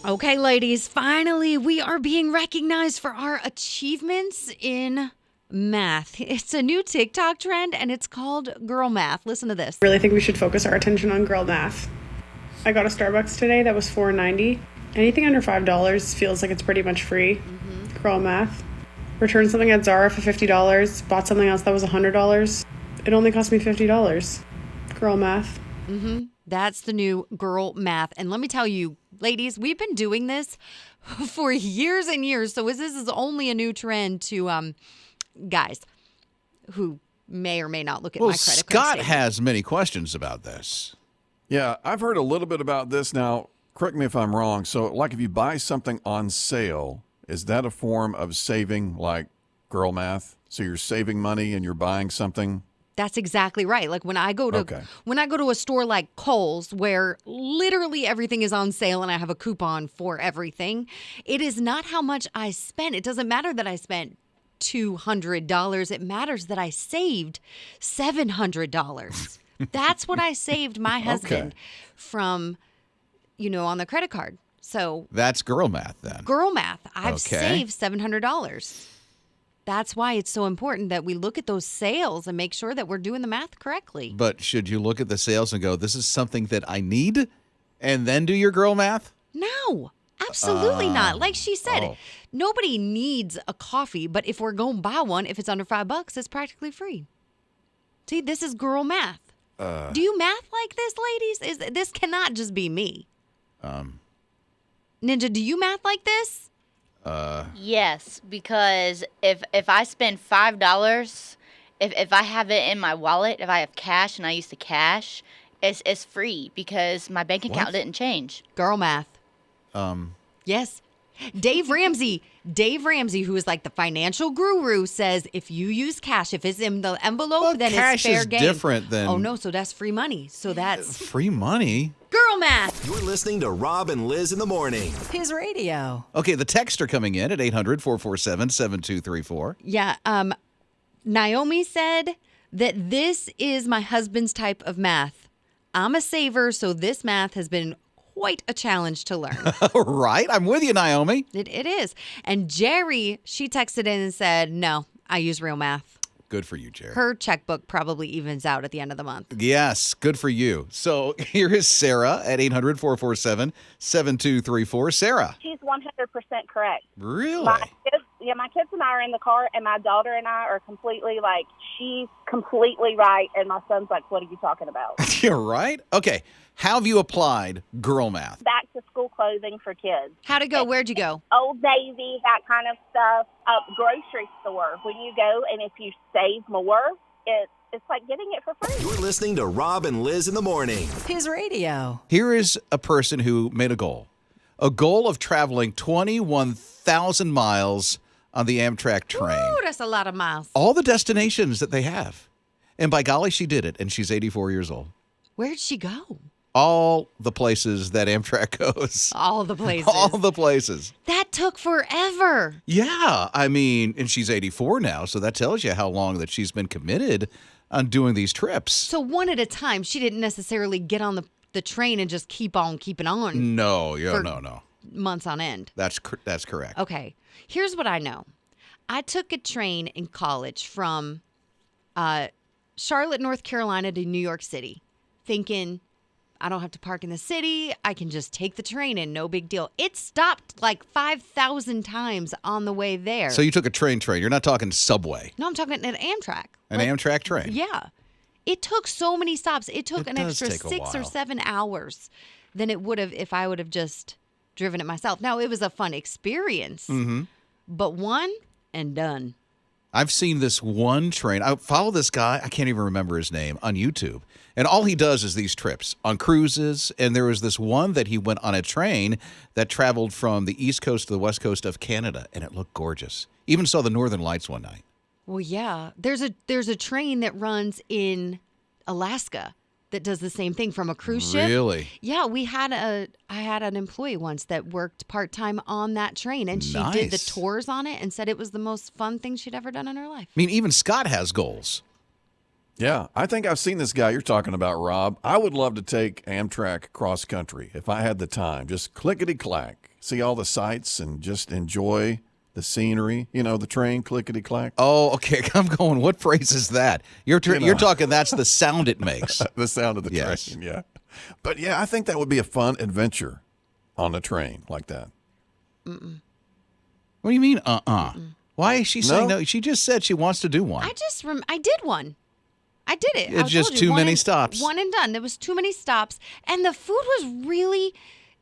Okay, ladies, finally, we are being recognized for our achievements in math. It's a new TikTok trend, and it's called girl math. Listen to this. I really think we should focus our attention on girl math. I got a Starbucks today that was $4.90. Anything under $5 feels like it's pretty much free. Girl math. Returned something at Zara for $50. Bought something else that was $100. It only cost me $50. Girl math. That's the new girl math. And let me tell you, ladies, we've been doing this for years and years. So this is only a new trend to guys who may or may not look at my credit card Scott statement. has many questions about this. Yeah, I've heard a little bit about this. Now, correct me if I'm wrong. So, like if you buy something on sale, is that a form of saving, like girl math? So you're saving money and you're buying something? That's exactly right. Like when I go to a store like Kohl's where literally everything is on sale and I have a coupon for everything, it is not how much I spent. It doesn't matter that I spent $200. It matters that I saved $700. That's what I saved my husband from, on the credit card. So That's girl math then. girl math. I've Okay. saved $700. That's why it's so important that we look at those sales and make sure that we're doing the math correctly. But should you look at the sales and go, this is something that I need, and then do your girl math? No, absolutely not. Like she said, nobody needs a coffee, but if we're going to buy one, if it's under $5, it's practically free. See, this is girl math. Do you math like this, ladies? This cannot just be me. Ninja, do you math like this? Yes, because if I spend $5, if I have it in my wallet, if I have cash and I use the cash, it's free because my bank account didn't change. Girl math. Yes. Dave Ramsey, who is like the financial guru, says if you use cash, if it's in the envelope, then it's fair game. Cash is different than... Oh, no, so that's free money. So that's Free money? girl math. You're listening to Rob and Liz in the morning. His radio. Okay, the texts are coming in at 800-447-7234. Yeah. Naomi said that this is my husband's type of math. I'm a saver, so this math has been quite a challenge to learn. Right? I'm with you, Naomi. It is. And Jerry, she texted in and said, no, I use real math. Good for you, Jerry. Her checkbook probably evens out at the end of the month. Yes, good for you. So here is Sarah at 800-447-7234. Sarah. She's 100% correct. Really? My kids and I are in the car, and my daughter and I are completely like, she's completely right, and my son's like, what are you talking about? You're right. Okay. How have you applied girl math? Back to school clothing for kids. How'd it go? Where'd you go? Old Navy, that kind of stuff. Grocery store. When you go and if you save more, it's like getting it for free. You're listening to Rob and Liz in the morning. His radio. Here is a person who made a goal of traveling 21,000 miles on the Amtrak train. Ooh, that's a lot of miles. All the destinations that they have. And by golly, she did it, and she's 84 years old. Where'd she go? All the places that Amtrak goes. All the places. All the places. That took forever. Yeah, I mean, and she's 84 now, so that tells you how long that she's been committed on doing these trips. So one at a time. She didn't necessarily get on the train and just keep on keeping on. No. Months on end. That's correct. Okay. Here's what I know. I took a train in college from Charlotte, North Carolina to New York City, thinking I don't have to park in the city. I can just take the train in. No big deal. It stopped like 5,000 times on the way there. So you took a train. You're not talking subway. No, I'm talking an Amtrak. An Amtrak train. Yeah. It took so many stops. It took an extra take a 6 or while. 7 hours than it would have if I would have just driven it myself. Now, it was a fun experience, but one and done. I've seen this one train. I follow this guy. I can't even remember his name on YouTube. And all he does is these trips on cruises. And there was this one that he went on a train that traveled from the East Coast to the West Coast of Canada. And it looked gorgeous. Even saw the Northern Lights one night. Well, yeah. There's a train that runs in Alaska that does the same thing from a cruise ship. Really? Yeah, I had an employee once that worked part-time on that train, and she did the Nice. tours on it and said it was the most fun thing she'd ever done in her life. I mean, even Scott has goals. Yeah, I think I've seen this guy you're talking about, Rob. I would love to take Amtrak cross country if I had the time. Just clickety-clack, see all the sights and just enjoy the scenery. You know, the train, clickety-clack. Oh, okay. I'm going, what phrase is that? You're talking, that's the sound it makes. The sound of the train, yeah. But, yeah, I think that would be a fun adventure on a train like that. Mm-mm. What do you mean, Why is she saying no? She just said she wants to do one. I did one. I did it. It's just too many stops. One and done. There was too many stops, and the food was really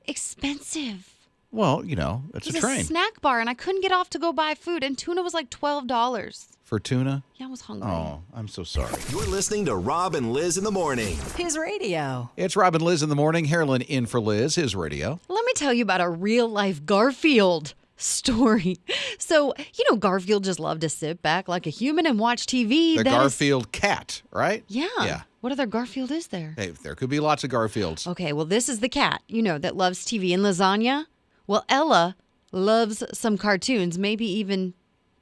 expensive. Well, you know, it's a train. A snack bar, and I couldn't get off to go buy food, and tuna was like $12. For tuna? Yeah, I was hungry. Oh, I'm so sorry. You're listening to Rob and Lizz in the morning. His radio. It's Rob and Lizz in the morning. Harlan in for Liz, his radio. Let me tell you about a real-life Garfield story. So, you know, Garfield just loved to sit back like a human and watch TV. The Garfield cat, right? Yeah. Yeah. What other Garfield is there? Hey, there could be lots of Garfields. Okay, well, this is the cat, you know, that loves TV and lasagna. Well, Ella loves some cartoons, maybe even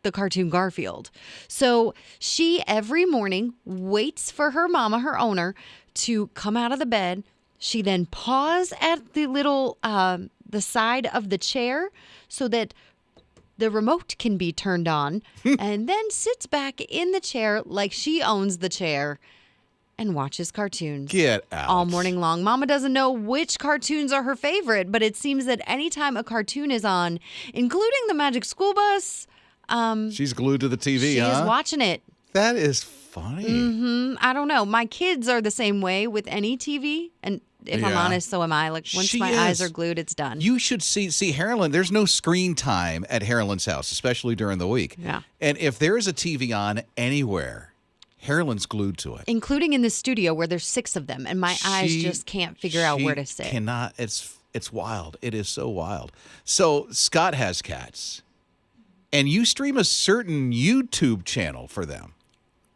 the cartoon Garfield. So she every morning waits for her mama, her owner, to come out of the bed. She then paws at the little, the side of the chair so that the remote can be turned on and then sits back in the chair like she owns the chair and watches cartoons. Get out. All morning long. Mama doesn't know which cartoons are her favorite, but it seems that anytime a cartoon is on, including the Magic School Bus, she's glued to the TV, she is watching it. That is funny. Mm-hmm. I don't know. My kids are the same way with any TV, and if I'm honest, so am I. Like, once my eyes are glued, it's done. You should see Harlan, there's no screen time at Harlan's house, especially during the week. Yeah. And if there is a TV on anywhere, Harlan's glued to it. Including in the studio where there's 6 of them, and my eyes just can't figure out where to sit. Cannot. It's wild. It is so wild. So Scott has cats, and you stream a certain YouTube channel for them.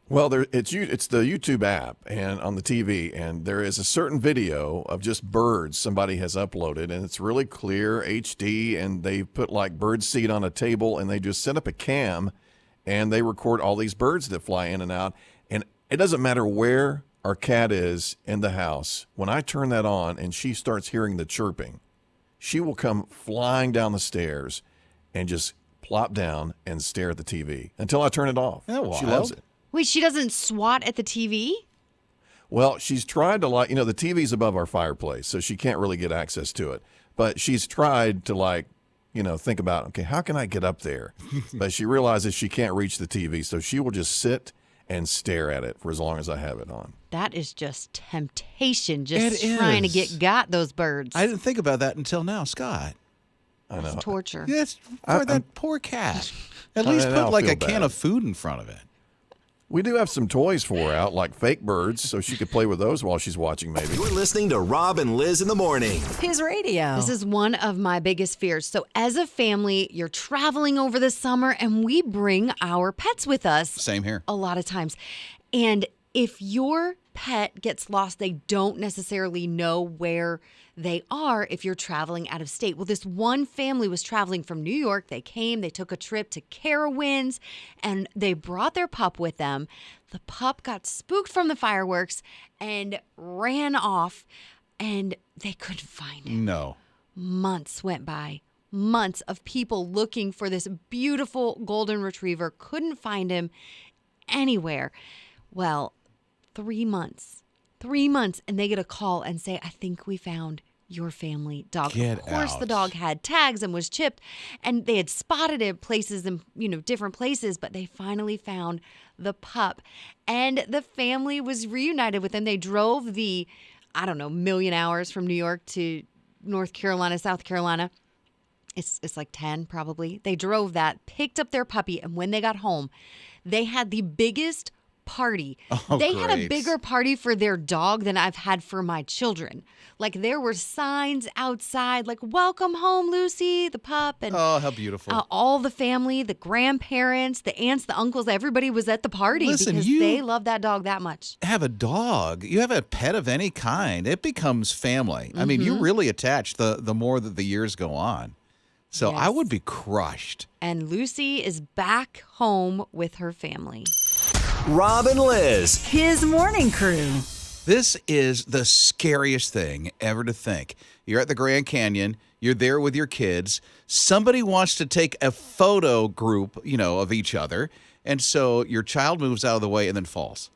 Well, it's the YouTube app and on the TV, and there is a certain video of just birds somebody has uploaded, and it's really clear HD, and they put like bird seed on a table, and they just set up a cam, and they record all these birds that fly in and out, and it doesn't matter where our cat is in the house. When I turn that on and she starts hearing the chirping, she will come flying down the stairs and just plop down and stare at the TV until I turn it off. She loves it. Wait, she doesn't swat at the TV? Well, she's tried to the TV's above our fireplace, so she can't really get access to it. But she's tried to think about, okay, how can I get up there? But she realizes she can't reach the TV, so she will just sit and stare at it for as long as I have it on. That is just temptation, trying to get those birds. I didn't think about that until now, Scott. I know. That's torture. Yes, for that poor cat. At least put like a can of food in front of it. We do have some toys for her out, like fake birds, so she could play with those while she's watching, maybe. You're listening to Rob and Lizz in the morning. His radio. This is one of my biggest fears. So as a family, you're traveling over the summer, and we bring our pets with us. Same here. A lot of times. And if your pet gets lost, they don't necessarily know where they are if you're traveling out of state. Well, this one family was traveling from New York. They came, they took a trip to Carowinds, and they brought their pup with them. The pup got spooked from the fireworks and ran off, and they couldn't find him. No. Months went by. Months of people looking for this beautiful golden retriever, couldn't find him anywhere. Well, 3 months, and they get a call and say, I think we found your family dog. Of course, the dog had tags and was chipped, and they had spotted it places in, different places, but they finally found the pup, and the family was reunited with him. They drove the, million hours from New York to North Carolina, South Carolina. It's like 10 probably. They drove that, picked up their puppy, and when they got home, they had the biggest party. They had a bigger party for their dog than I've had for my children. Like, there were signs outside like, welcome home, Lucy, the pup. And oh, how beautiful. All the family, the grandparents, the aunts, the uncles, everybody was at the party because they love that dog that much. Have a dog. You have a pet of any kind. It becomes family. I mean, you really attach the more that the years go on. So I would be crushed. And Lucy is back home with her family. Rob and Lizz. His morning crew. This is the scariest thing ever to think. You're at the Grand Canyon. You're there with your kids. Somebody wants to take a photo group, of each other. And so your child moves out of the way and then falls.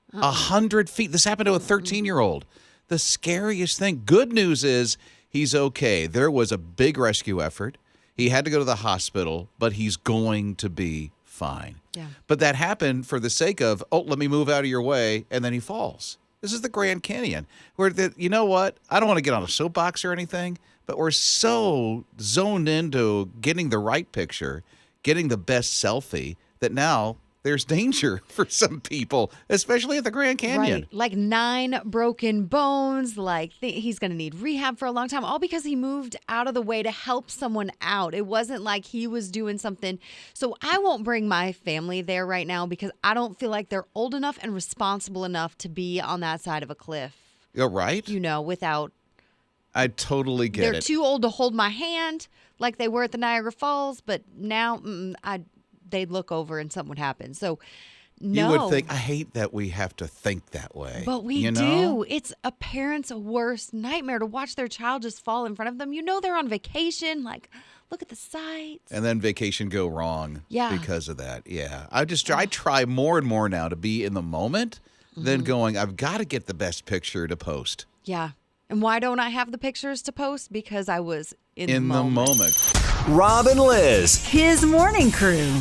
100 feet. This happened to a 13-year-old. The scariest thing. Good news is he's okay. There was a big rescue effort. He had to go to the hospital, but he's going to be fine. Yeah. But that happened for the sake of, let me move out of your way, and then he falls. This is the Grand Canyon, where, you know what? I don't want to get on a soapbox or anything, but we're so zoned into getting the right picture, getting the best selfie, that now there's danger for some people, especially at the Grand Canyon. Right. Like 9 broken bones, he's going to need rehab for a long time, all because he moved out of the way to help someone out. It wasn't like he was doing something. So I won't bring my family there right now because I don't feel like they're old enough and responsible enough to be on that side of a cliff. You're right. Without... I totally get it. They're too old to hold my hand like they were at the Niagara Falls, but now they'd look over and something would happen. So, no. You would think, I hate that we have to think that way. But we do. It's a parent's worst nightmare to watch their child just fall in front of them. They're on vacation. Look at the sights. And then vacation go wrong because of that. Yeah. I try more and more now to be in the moment than going, I've got to get the best picture to post. Yeah. And why don't I have the pictures to post? Because I was in the moment. Rob and Lizz. His morning crew.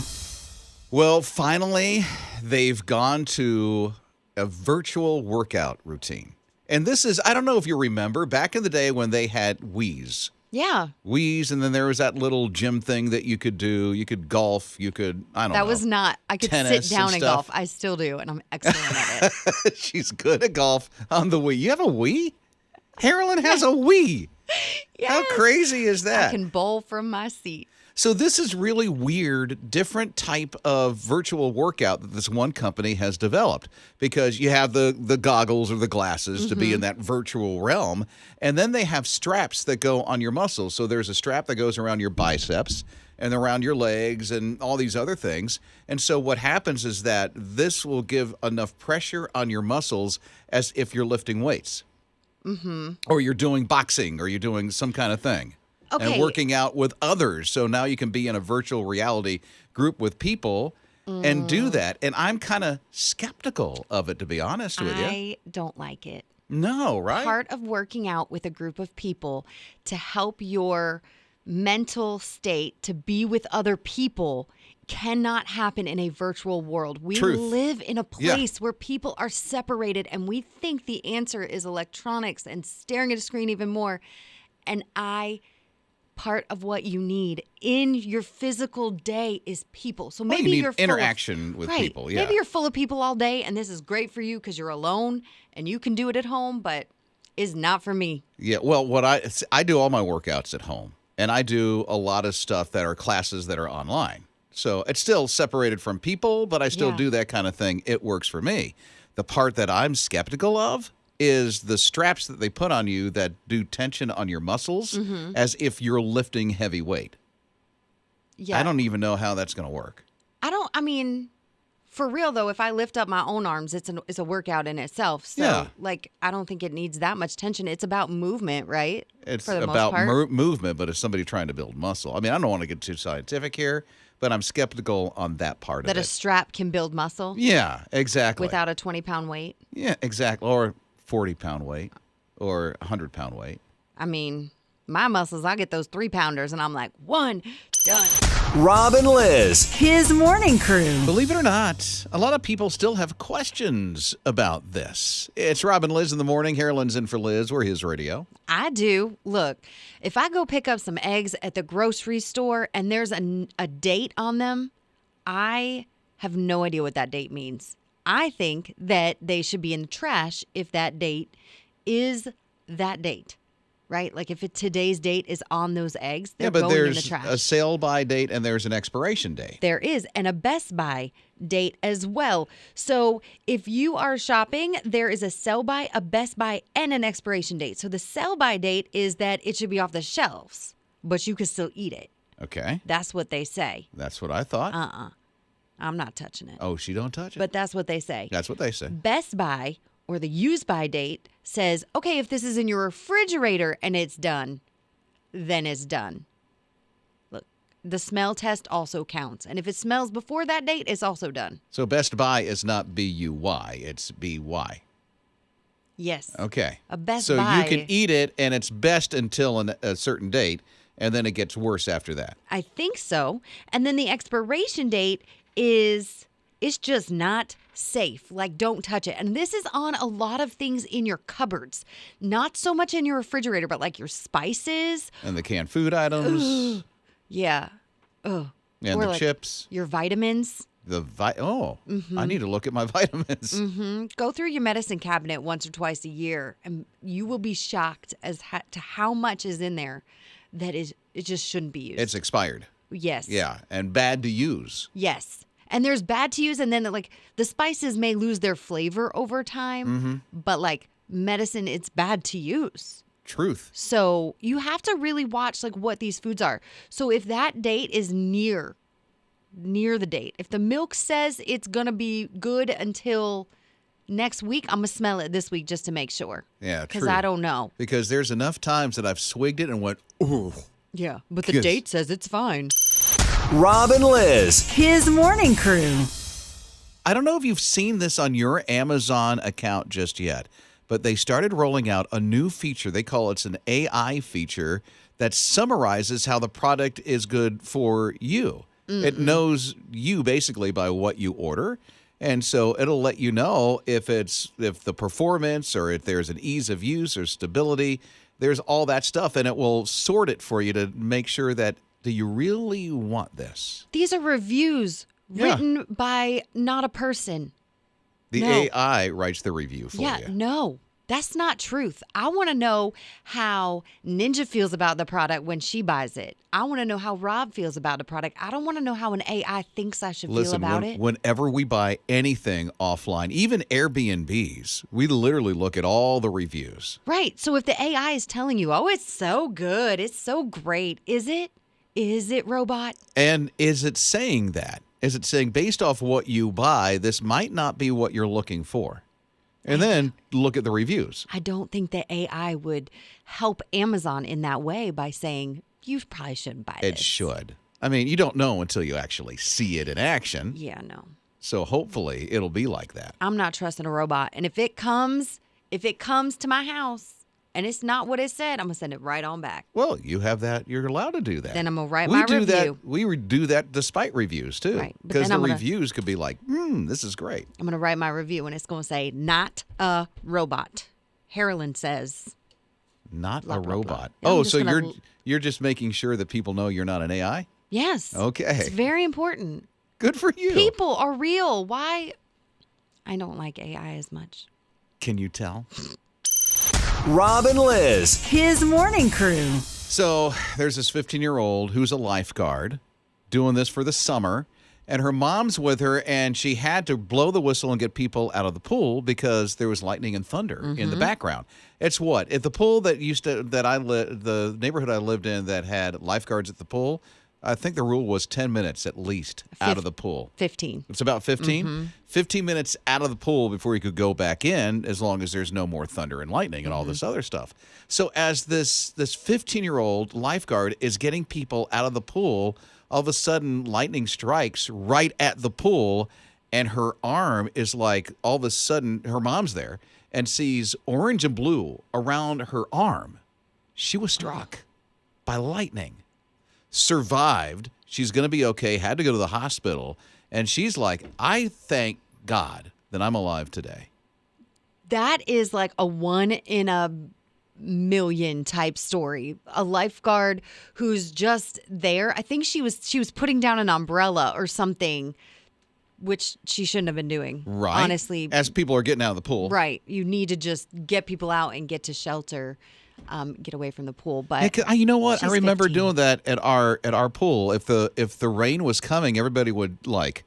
Well, finally, they've gone to a virtual workout routine. And this is, I don't know if you remember, back in the day when they had Wii's. Yeah. Wii's, and then there was that little gym thing that you could do. You could golf. You could, I don't know. That was not, I could sit down and golf. I still do, and I'm excellent at it. She's good at golf on the Wii. You have a Wii? Carolyn has a Wii. Yes. How crazy is that? I can bowl from my seat. So this is really weird, different type of virtual workout that this one company has developed, because you have the goggles or the glasses to be in that virtual realm, and then they have straps that go on your muscles. So there's a strap that goes around your biceps and around your legs and all these other things. And so what happens is that this will give enough pressure on your muscles as if you're lifting weights. Or you're doing boxing, or you're doing some kind of thing. Okay. And working out with others. So now you can be in a virtual reality group with people and do that. And I'm kind of skeptical of it, to be honest with you. I don't like it. No, right? Part of working out with a group of people to help your mental state to be with other people cannot happen in a virtual world. We live in a place where people are separated, and we think the answer is electronics and staring at a screen even more. And part of what you need in your physical day is people. So maybe you're interaction with people. Yeah. Maybe you're full of people all day, and this is great for you because you're alone and you can do it at home, but it's not for me. Yeah. Well, what I do all my workouts at home, and I do a lot of stuff that are classes that are online. So it's still separated from people, but I still do that kind of thing. It works for me. The part that I'm skeptical of is the straps that they put on you that do tension on your muscles as if you're lifting heavy weight. Yeah. I don't even know how that's going to work. For real though, if I lift up my own arms, it's a workout in itself. So I don't think it needs that much tension. It's about movement, right? It's about movement, but it's somebody trying to build muscle. I don't want to get too scientific here, but I'm skeptical on that part of it. That a strap can build muscle? Yeah, exactly. Without a 20-pound weight? Yeah, exactly. Or 40-pound weight or 100-pound weight. My muscles, I get those 3-pounders and I'm like, 1, done. Rob and Lizz. His morning crew. Believe it or not, a lot of people still have questions about this. It's Rob and Lizz in the morning. Carolyn's in for Liz. We're His Radio. I do. Look, if I go pick up some eggs at the grocery store and there's a date on them, I have no idea what that date means. I think that they should be in the trash if that date is that date, right? Like if today's date is on those eggs, they're going in the trash. There's a sale by date and there's an expiration date. There is, and a best by date as well. So if you are shopping, there is a sell by, a best by, and an expiration date. So the sell by date is that it should be off the shelves, but you can still eat it. Okay. That's what they say. That's what I thought. I'm not touching it. Oh, she don't touch it? But that's what they say. That's what they say. Best Buy or the use by date says, okay, if this is in your refrigerator and it's done, then it's done. Look, the smell test also counts. And if it smells before that date, it's also done. So Best Buy is not B-U-Y. It's B-Y. Yes. Okay. A Best so Buy. you can eat it, and it's best until a certain date, and then it gets worse after that. I think so. And then the expiration date is it's just not safe. Like, don't touch it. And this is on a lot of things in your cupboards. Not so much in your refrigerator, but like your spices. And the canned food items. Yeah. Ugh. And Or the like chips. Your vitamins. I need to look at my vitamins. Mm-hmm. Go through your medicine cabinet once or twice a year, and you will be shocked as to how much is in there that it just shouldn't be used. It's expired. Yes. Yeah, and bad to use. Yes. And there's bad to use, and then like the spices may lose their flavor over time, but like medicine, it's bad to use. Truth. So you have to really watch like what these foods are. So if that date is near the date, if the milk says it's gonna be good until next week, I'm gonna smell it this week just to make sure. Yeah, true. Because I don't know. Because there's enough times that I've swigged it and went, ooh. Yeah, but the Yes. date says it's fine. Rob and Lizz. His morning crew. I don't know if you've seen this on your Amazon account just yet, but they started rolling out a new feature. They call it an AI feature that summarizes how the product is good for you. It knows you basically by what you order. And so it'll let you know if the performance or if there's an ease of use or stability, there's all that stuff, and it will sort it for you to make sure that, do you really want this? These are reviews Yeah. written by not a person. The No. AI writes the review for Yeah, you. no, that's not truth. I want to know how Ninja feels about the product when she buys it. I want to know how Rob feels about the product. I don't want to know how an AI thinks I should feel Listen, about it. whenever we buy anything offline, even Airbnbs, we literally look at all the reviews. Right. So if the AI is telling you, oh, it's so good, it's so great, is it? Is it, robot? And is it saying that? Is it saying, based off what you buy, this might not be what you're looking for? And then look at the reviews. I don't think the AI would help Amazon in that way by saying, you probably shouldn't buy It this. should. I mean, you don't know until you actually see it in action. Yeah, no. So hopefully it'll be like that. I'm not trusting a robot. And if it comes to my house and it's not what it said, I'm going to send it right on back. Well, you have that. You're allowed to do that. Then I'm going to write we my do review. That. We do that despite reviews, too. Right, but Because then the I'm gonna- reviews could be like, this is great. I'm going to write my review and it's going to say, not a robot. Harlan says. Not Blah, a blah, blah. robot. I'm Oh, just so gonna- you're just making sure that people know you're not an AI? Yes. Okay. It's very important. Good for you. People are real. Why? I don't like AI as much. Can you tell? Rob and Lizz. His morning crew. So there's this 15-year-old who's a lifeguard doing this for the summer, and her mom's with her, and she had to blow the whistle and get people out of the pool because there was lightning and thunder in the background. It's what? At the pool that the neighborhood I lived in that had lifeguards at the pool, I think the rule was 10 minutes at least out of the pool. 15. It's about 15? 15 minutes out of the pool before you could go back in, as long as there's no more thunder and lightning and all this other stuff. So as this 15-year-old lifeguard is getting people out of the pool, all of a sudden lightning strikes right at the pool, and her arm is like, all of a sudden her mom's there and sees orange and blue around her arm. She was struck by lightning. Survived. She's going to be okay. Had to go to the hospital. And she's like, I thank God that I'm alive today. That is like a 1 in a million type story. A lifeguard who's just there. I think she was putting down an umbrella or something, which she shouldn't have been doing. Right. Honestly. As people are getting out of the pool. Right. You need to just get people out and get to shelter. Get away from the pool. But You know what? I she's remember 15. doing that at our pool. If the rain was coming, everybody would like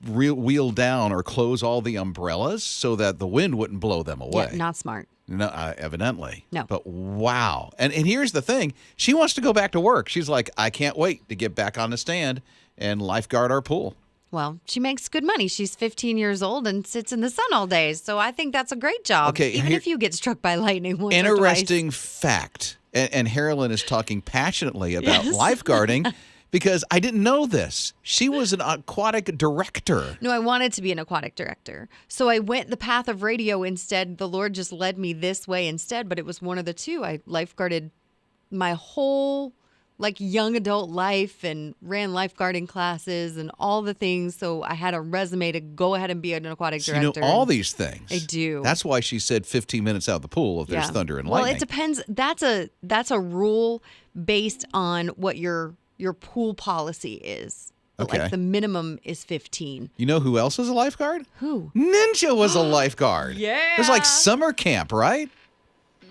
wheel down or close all the umbrellas so that the wind wouldn't blow them away. Yeah, not smart. No, evidently. No. But wow. And here's the thing. She wants to go back to work. She's like, I can't wait to get back on the stand and lifeguard our pool. Well, she makes good money. She's 15 years old and sits in the sun all day. So I think that's a great job. Okay, even if you get struck by lightning once or twice. Interesting fact. And Harolyn is talking passionately about lifeguarding because I didn't know this. She was an aquatic director. No, I wanted to be an aquatic director. So I went the path of radio instead. The Lord just led me this way instead, but it was one of the two. I lifeguarded my whole young adult life and ran lifeguarding classes and all the things. So I had a resume to go ahead and be an aquatic So director. you know all these things. I do. That's why she said 15 minutes out of the pool if there's thunder and lightning. Well, it depends. That's a rule based on what your pool policy is. Okay. Like the minimum is 15. You know who else is a lifeguard? Who? Ninja was a lifeguard. Yeah. It was like summer camp, right?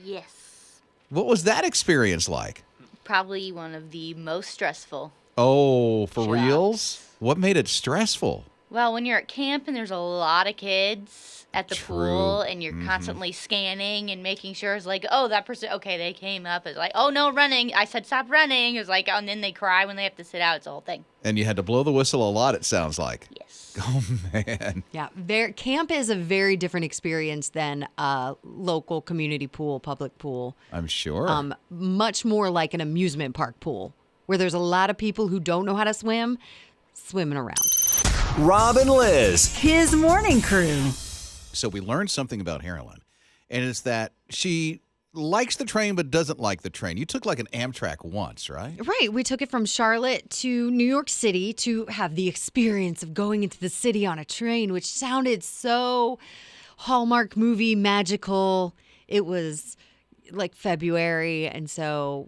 Yes. What was that experience like? Probably one of the most stressful. Oh, for Jobs. reals? What made it stressful? Well, when you're at camp and there's a lot of kids at the True. pool and you're constantly scanning and making sure it's like, oh, that person, okay, they came up. It's like, oh, no, running. I said stop running. It's like, oh, and then they cry when they have to sit out. It's the whole thing. And you had to blow the whistle a lot, it sounds like. Yes. Oh, man. Yeah, camp is a very different experience than a local community pool, public pool. I'm sure. Much more like an amusement park pool where there's a lot of people who don't know how to swim swimming around. Rob and Lizz. His morning crew. So we learned something about Harolyn, and it's that she likes the train but doesn't like the train. You took like an Amtrak once, right? Right. We took it from Charlotte to New York City to have the experience of going into the city on a train, which sounded so Hallmark movie magical. It was like February, and so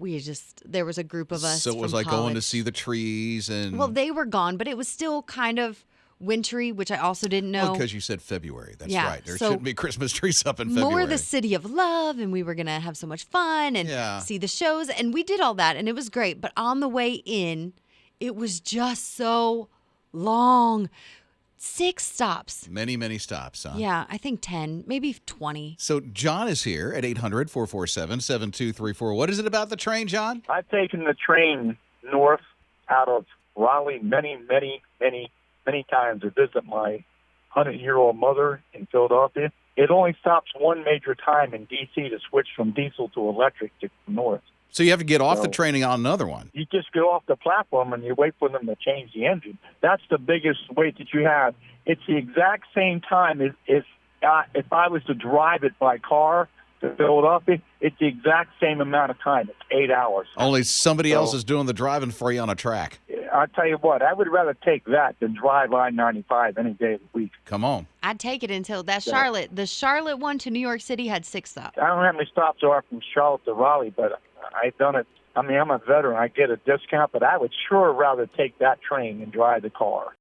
there was a group of us. So it was from like going to college. see the trees and... Well, they were gone, but it was still kind of wintry, which I also didn't know. because you said February. That's Yeah, right. There so shouldn't be Christmas trees up in February. More the city of love, and we were going to have so much fun and see the shows, and we did all that, and it was great. But on the way in, it was just so long. 6 stops. Many, many stops, huh? Yeah, I think 10, maybe 20. So John is here at 800-447-7234. What is it about the train, John? I've taken the train north out of Raleigh many times to visit my 100-year-old mother in Philadelphia. It only stops one major time in D.C. to switch from diesel to electric to north. So you have to get off the train and on another one. You just go off the platform and you wait for them to change the engine. That's the biggest wait that you have. It's the exact same time as if I was to drive it by car to Philadelphia. It's the exact same amount of time. It's 8 hours. Only somebody else is doing the driving for you on a track. I'll tell you what, I would rather take that than drive I-95 any day of the week. Come on. I'd take it until the Charlotte one to New York City had 6 stops. I don't know how many stops there are from Charlotte to Raleigh, but I've done it. I mean, I'm a veteran. I get a discount, but I would sure rather take that train and drive the car.